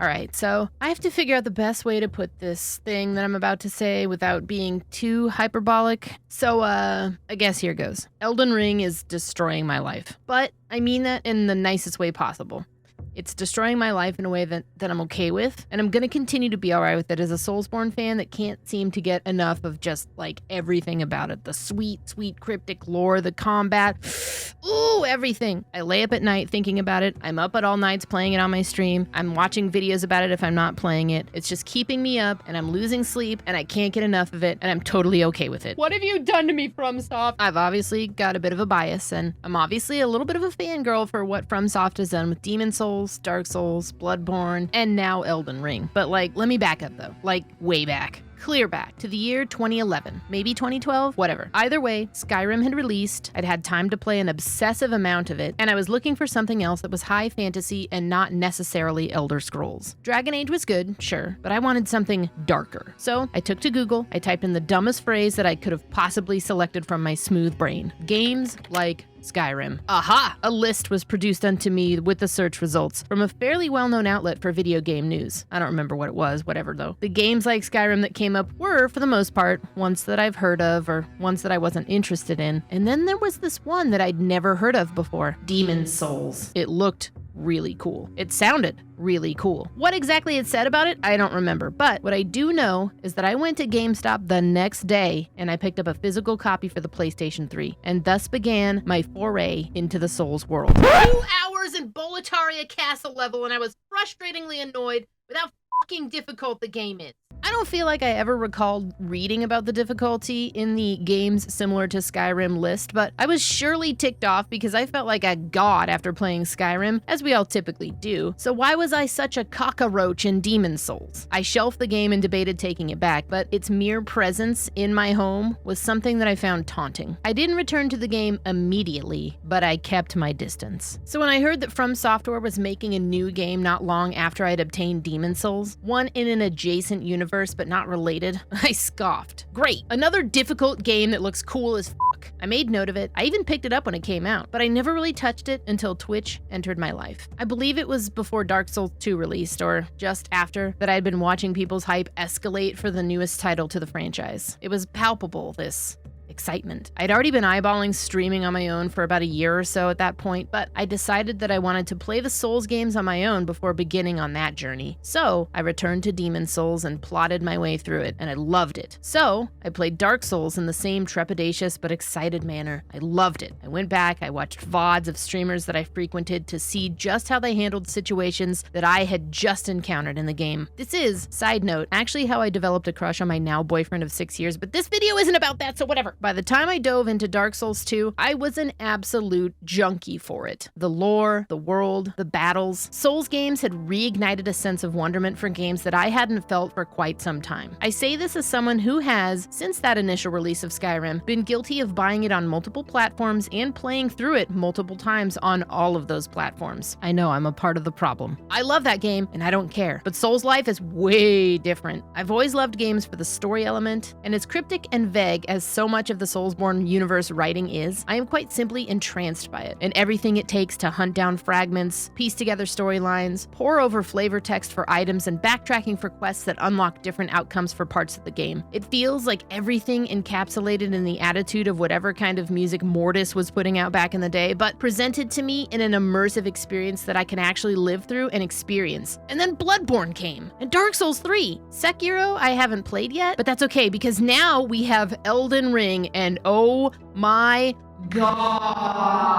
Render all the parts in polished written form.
Alright, so I have to figure out the best way to put this thing that I'm about to say without being too hyperbolic. So, I guess here goes. Elden Ring is destroying my life. But I mean that in the nicest way possible. It's destroying my life in a way that I'm okay with, and I'm gonna continue to be alright with it as a Soulsborne fan that can't seem to get enough of just, like, everything about it. The sweet, sweet cryptic lore, the combat, ooh, everything. I lay up at night thinking about it. I'm up at all nights playing it on my stream. I'm watching videos about it if I'm not playing it. It's just keeping me up, and I'm losing sleep, and I can't get enough of it, and I'm totally okay with it. What have you done to me, FromSoft? I've obviously got a bit of a bias, and I'm obviously a little bit of a fangirl for what FromSoft has done with Demon Souls, Dark Souls, Bloodborne, and now Elden Ring. But like, let me back up though, like way back. Clear back to the year 2011, maybe 2012, whatever. Either way, Skyrim had released, I'd had time to play an obsessive amount of it, and I was looking for something else that was high fantasy and not necessarily Elder Scrolls. Dragon Age was good, sure, but I wanted something darker. So I took to Google, I typed in the dumbest phrase that I could have possibly selected from my smooth brain. Games like Skyrim. Aha! A list was produced unto me with the search results from a fairly well-known outlet for video game news. I don't remember what it was, whatever though. The games like Skyrim that came up were, for the most part, ones that I've heard of or ones that I wasn't interested in. And then there was this one that I'd never heard of before, Demon Souls. It looked really cool. It sounded really cool. What exactly it said about it, I don't remember. But what I do know is that I went to GameStop the next day and I picked up a physical copy for the PlayStation 3. And thus began my foray into the Souls world. 2 hours in Boletaria Castle level and I was frustratingly annoyed with how fucking difficult the game is. I don't feel like I ever recalled reading about the difficulty in the games similar to Skyrim list, but I was surely ticked off because I felt like a god after playing Skyrim, as we all typically do. So why was I such a cockroach in Demon Souls? I shelved the game and debated taking it back, but its mere presence in my home was something that I found taunting. I didn't return to the game immediately, but I kept my distance. So when I heard that From Software was making a new game not long after I'd obtained Demon Souls, one in an adjacent universe but not related, I scoffed. Great, another difficult game that looks cool as fuck. I made note of it. I even picked it up when it came out, but I never really touched it until Twitch entered my life. I believe it was before Dark Souls 2 released, or just after, that I'd been watching people's hype escalate for the newest title to the franchise. It was palpable, this excitement. I'd already been eyeballing streaming on my own for about a year or so at that point, but I decided that I wanted to play the Souls games on my own before beginning on that journey. So I returned to Demon Souls and plotted my way through it, and I loved it. So I played Dark Souls in the same trepidatious but excited manner. I loved it. I went back, I watched VODs of streamers that I frequented to see just how they handled situations that I had just encountered in the game. This is, side note, actually how I developed a crush on my now boyfriend of 6 years, but this video isn't about that, so whatever. By the time I dove into Dark Souls 2, I was an absolute junkie for it. The lore, the world, the battles. Souls games had reignited a sense of wonderment for games that I hadn't felt for quite some time. I say this as someone who has, since that initial release of Skyrim, been guilty of buying it on multiple platforms and playing through it multiple times on all of those platforms. I know I'm a part of the problem. I love that game and I don't care, but Souls life is way different. I've always loved games for the story element, and as cryptic and vague as so much of the Soulsborne universe writing is, I am quite simply entranced by it and everything it takes to hunt down fragments, piece together storylines, pore over flavor text for items, and backtracking for quests that unlock different outcomes for parts of the game. It feels like everything encapsulated in the attitude of whatever kind of music Mortis was putting out back in the day, but presented to me in an immersive experience that I can actually live through and experience. And then Bloodborne came, and Dark Souls 3. Sekiro I haven't played yet, but that's okay because now we have Elden Ring, and oh my god.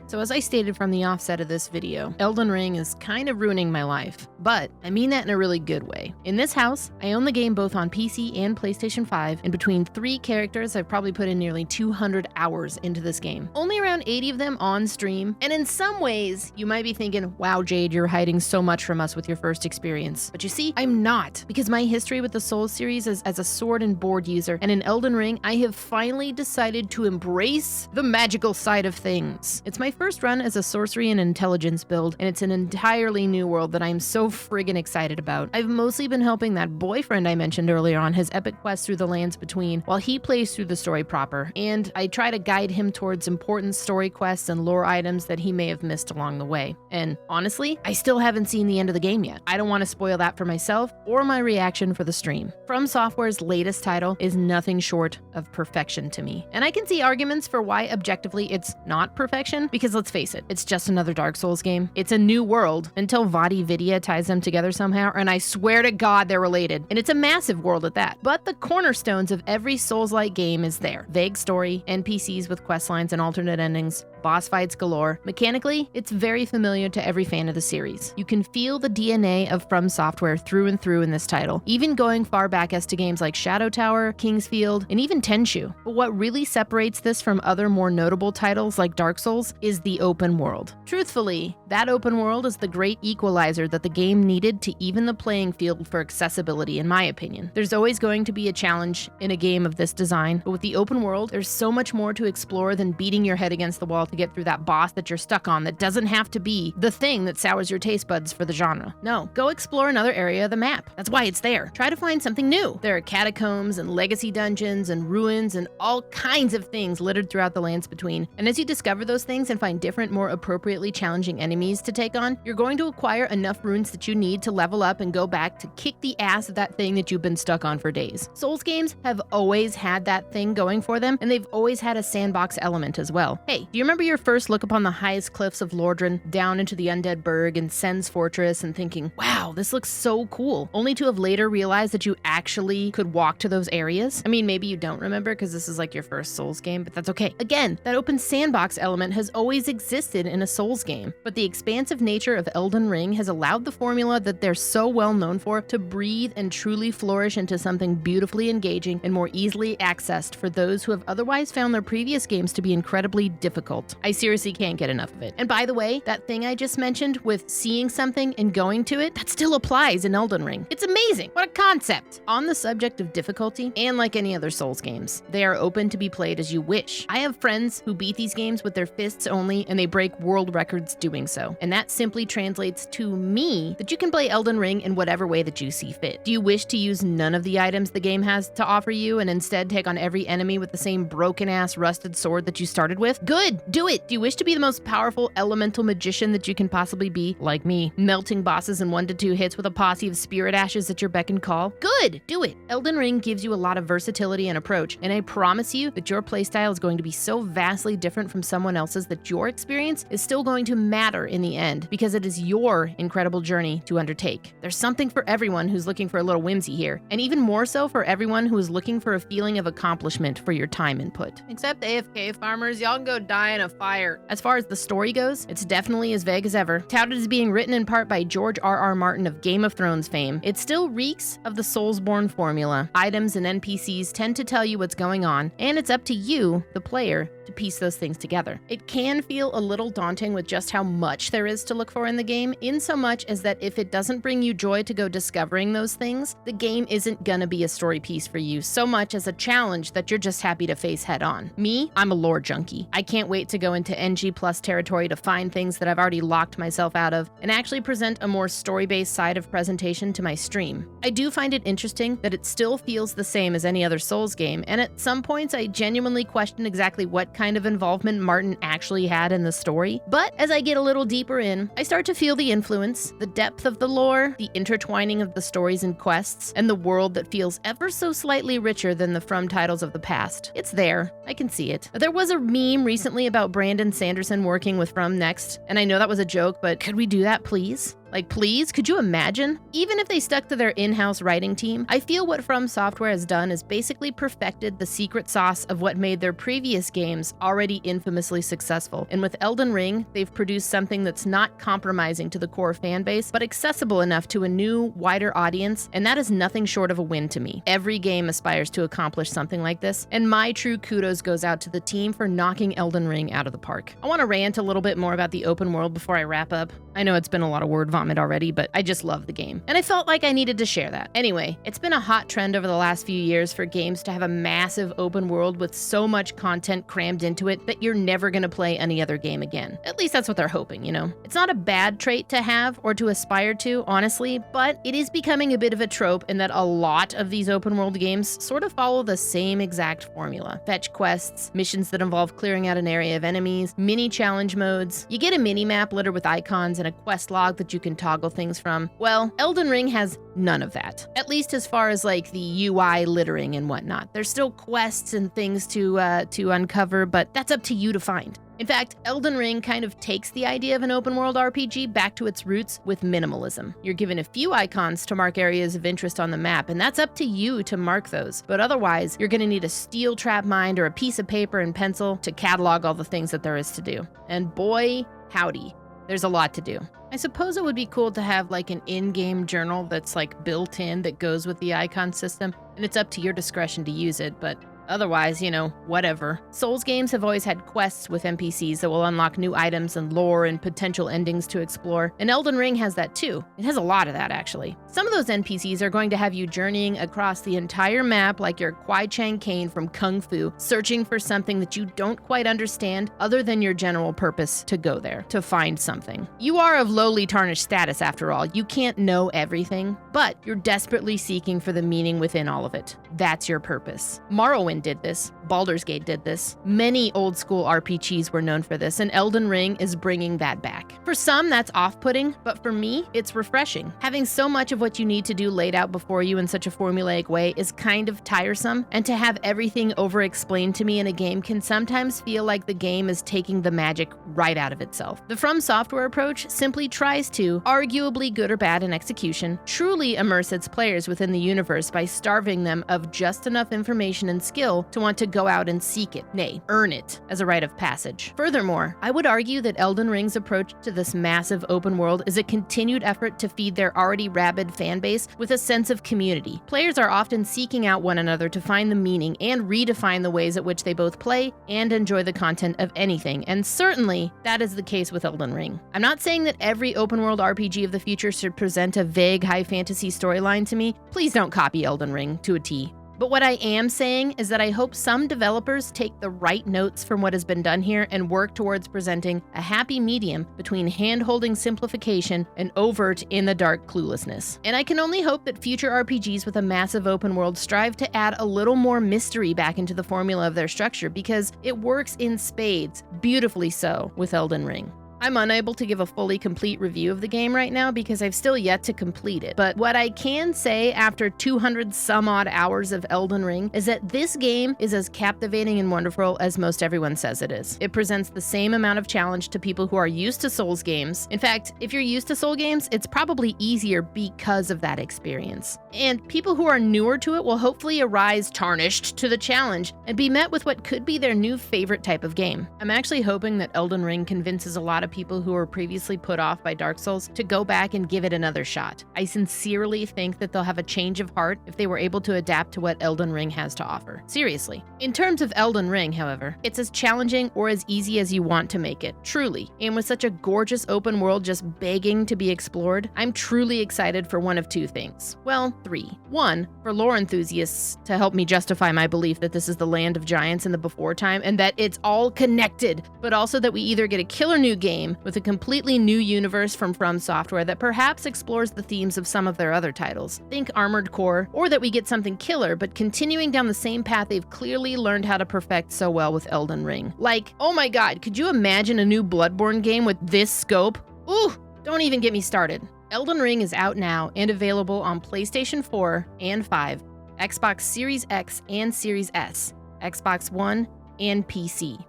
So as I stated from the offset of this video, Elden Ring is kind of ruining my life, but I mean that in a really good way. In this house, I own the game both on PC and PlayStation 5, and between 3 characters, I've probably put in nearly 200 hours into this game. Only around 80 of them on stream, and in some ways, you might be thinking, wow Jade, you're hiding so much from us with your first experience. But you see, I'm not, because my history with the Souls series is as a sword and board user, and in Elden Ring, I have finally decided to embrace the magical side of things. It's my first first run is a sorcery and intelligence build, and it's an entirely new world that I'm so friggin' excited about. I've mostly been helping that boyfriend I mentioned earlier on his epic quest through the lands between while he plays through the story proper, and I try to guide him towards important story quests and lore items that he may have missed along the way. And honestly, I still haven't seen the end of the game yet. I don't want to spoil that for myself or my reaction for the stream. From Software's latest title is nothing short of perfection to me. And I can see arguments for why objectively it's not perfection, because let's face it, it's just another Dark Souls game. It's a new world until VaatiVidya ties them together somehow, and I swear to God they're related. And it's a massive world at that. But the cornerstones of every Souls-like game is there. Vague story, NPCs with questlines and alternate endings, boss fights galore. Mechanically, it's very familiar to every fan of the series. You can feel the DNA of From Software through and through in this title, even going far back as to games like Shadow Tower, Kingsfield, and even Tenchu. But what really separates this from other more notable titles like Dark Souls is the open world. Truthfully, that open world is the great equalizer that the game needed to even the playing field for accessibility, in my opinion. There's always going to be a challenge in a game of this design, but with the open world, there's so much more to explore than beating your head against the wall to get through that boss that you're stuck on that doesn't have to be the thing that sours your taste buds for the genre. No, go explore another area of the map. That's why it's there. Try to find something new. There are catacombs and legacy dungeons and ruins and all kinds of things littered throughout the lands between. And as you discover those things and find different, more appropriately challenging enemies to take on, you're going to acquire enough runes that you need to level up and go back to kick the ass of that thing that you've been stuck on for days. Souls games have always had that thing going for them, and they've always had a sandbox element as well. Hey, do you remember your first look upon the highest cliffs of Lordran, down into the Undead Burg and Sen's Fortress, and thinking, wow, this looks so cool, only to have later realized that you actually could walk to those areas? I mean, maybe you don't remember because this is like your first Souls game, but that's okay. Again, that open sandbox element has always existed in a Souls game, but the expansive nature of Elden Ring has allowed the formula that they're so well known for to breathe and truly flourish into something beautifully engaging and more easily accessed for those who have otherwise found their previous games to be incredibly difficult. I seriously can't get enough of it. And by the way, that thing I just mentioned with seeing something and going to it, that still applies in Elden Ring. It's amazing. What a concept. On the subject of difficulty, and like any other Souls games, they are open to be played as you wish. I have friends who beat these games with their fists only, and they break world records doing so. And that simply translates to me that you can play Elden Ring in whatever way that you see fit. Do you wish to use none of the items the game has to offer you and instead take on every enemy with the same broken-ass rusted sword that you started with? Good, do it. Do you wish to be the most powerful elemental magician that you can possibly be, like me, melting bosses in 1 to 2 hits with a posse of spirit ashes at your beck and call? Good, do it. Elden Ring gives you a lot of versatility and approach, and I promise you that your playstyle is going to be so vastly different from someone else's that your experience is still going to matter in the end, because it is your incredible journey to undertake. There's something for everyone who's looking for a little whimsy here, and even more so for everyone who is looking for a feeling of accomplishment for your time input. Except AFK farmers, y'all can go die in a fire. As far as the story goes, it's definitely as vague as ever. Touted as being written in part by George R.R. Martin of Game of Thrones fame, it still reeks of the Soulsborne formula. Items and NPCs tend to tell you what's going on, and it's up to you, the player, to piece those things together. It can feel a little daunting with just how much there is to look for in the game, in so much as that if it doesn't bring you joy to go discovering those things, the game isn't gonna be a story piece for you so much as a challenge that you're just happy to face head on. Me, I'm a lore junkie. I can't wait to go into NG plus territory to find things that I've already locked myself out of and actually present a more story-based side of presentation to my stream. I do find it interesting that it still feels the same as any other Souls game, and at some points I genuinely question exactly what kind of involvement Martin actually had in the story. But as I get a little deeper in, I start to feel the influence, the depth of the lore, the intertwining of the stories and quests, and the world that feels ever so slightly richer than the From titles of the past. It's there. I can see it. There was a meme recently about Brandon Sanderson working with From Next, and I know that was a joke, but could we do that, please? Like, please, could you imagine? Even if they stuck to their in-house writing team, I feel what From Software has done is basically perfected the secret sauce of what made their previous games already infamously successful. And with Elden Ring, they've produced something that's not compromising to the core fan base, but accessible enough to a new, wider audience, and that is nothing short of a win to me. Every game aspires to accomplish something like this, and my true kudos goes out to the team for knocking Elden Ring out of the park. I want to rant a little bit more about the open world before I wrap up. I know it's been a lot of word vomit comment already, but I just love the game. And I felt like I needed to share that. Anyway, it's been a hot trend over the last few years for games to have a massive open world with so much content crammed into it that you're never going to play any other game again. At least that's what they're hoping, you know? It's not a bad trait to have or to aspire to, honestly, but it is becoming a bit of a trope in that a lot of these open world games sort of follow the same exact formula. Fetch quests, missions that involve clearing out an area of enemies, mini challenge modes. You get a mini map littered with icons and a quest log that you can toggle things from. Well, Elden Ring has none of that. At least as far as like the UI littering and whatnot. There's still quests and things to uncover, but that's up to you to find. In fact, Elden Ring kind of takes the idea of an open world RPG back to its roots with minimalism. You're given a few icons to mark areas of interest on the map, and that's up to you to mark those. But otherwise, you're gonna need a steel trap mind or a piece of paper and pencil to catalog all the things that there is to do. And boy, howdy, there's a lot to do. I suppose it would be cool to have like an in-game journal that's like built in that goes with the icon system, and it's up to your discretion to use it, but otherwise, you know, whatever. Souls games have always had quests with NPCs that will unlock new items and lore and potential endings to explore, and Elden Ring has that too. It has a lot of that, actually. Some of those NPCs are going to have you journeying across the entire map like you're Kwai Chang Caine from Kung Fu, searching for something that you don't quite understand other than your general purpose to go there, to find something. You are of lowly tarnished status, after all. You can't know everything, but you're desperately seeking for the meaning within all of it. That's your purpose. Morrowind did this. Baldur's Gate did this. Many old school RPGs were known for this, and Elden Ring is bringing that back. For some, that's off-putting, but for me, it's refreshing. Having so much of what you need to do laid out before you in such a formulaic way is kind of tiresome, and to have everything over-explained to me in a game can sometimes feel like the game is taking the magic right out of itself. The From Software approach simply tries to, arguably good or bad in execution, truly immerse its players within the universe by starving them of just enough information and skill to want to go out and seek it, nay, earn it, as a rite of passage. Furthermore, I would argue that Elden Ring's approach to this massive open world is a continued effort to feed their already rabid fanbase with a sense of community. Players are often seeking out one another to find the meaning and redefine the ways at which they both play and enjoy the content of anything, and certainly that is the case with Elden Ring. I'm not saying that every open world RPG of the future should present a vague high fantasy storyline to me. Please don't copy Elden Ring to a T. But what I am saying is that I hope some developers take the right notes from what has been done here and work towards presenting a happy medium between hand-holding simplification and overt in-the-dark cluelessness. And I can only hope that future RPGs with a massive open world strive to add a little more mystery back into the formula of their structure, because it works in spades, beautifully so, with Elden Ring. I'm unable to give a fully complete review of the game right now because I've still yet to complete it, but what I can say after 200 some odd hours of Elden Ring is that this game is as captivating and wonderful as most everyone says it is. It presents the same amount of challenge to people who are used to Souls games. In fact, if you're used to Soul games, it's probably easier because of that experience. And people who are newer to it will hopefully arise tarnished to the challenge and be met with what could be their new favorite type of game. I'm actually hoping that Elden Ring convinces a lot of people who were previously put off by Dark Souls to go back and give it another shot. I sincerely think that they'll have a change of heart if they were able to adapt to what Elden Ring has to offer. Seriously. In terms of Elden Ring, however, it's as challenging or as easy as you want to make it, truly. And with such a gorgeous open world just begging to be explored, I'm truly excited for one of two things. Well, three. One, for lore enthusiasts to help me justify my belief that this is the land of giants in the before time and that it's all connected, but also that we either get a killer new game with a completely new universe from Software that perhaps explores the themes of some of their other titles. Think Armored Core, or that we get something killer but continuing down the same path they've clearly learned how to perfect so well with Elden Ring. Like, oh my god, could you imagine a new Bloodborne game with this scope? Ooh, don't even get me started. Elden Ring is out now and available on PlayStation 4 and 5, Xbox Series X and Series S, Xbox One, and PC.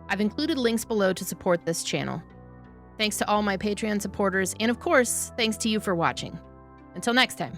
I've included links below to support this channel. Thanks to all my Patreon supporters, and of course, thanks to you for watching. Until next time.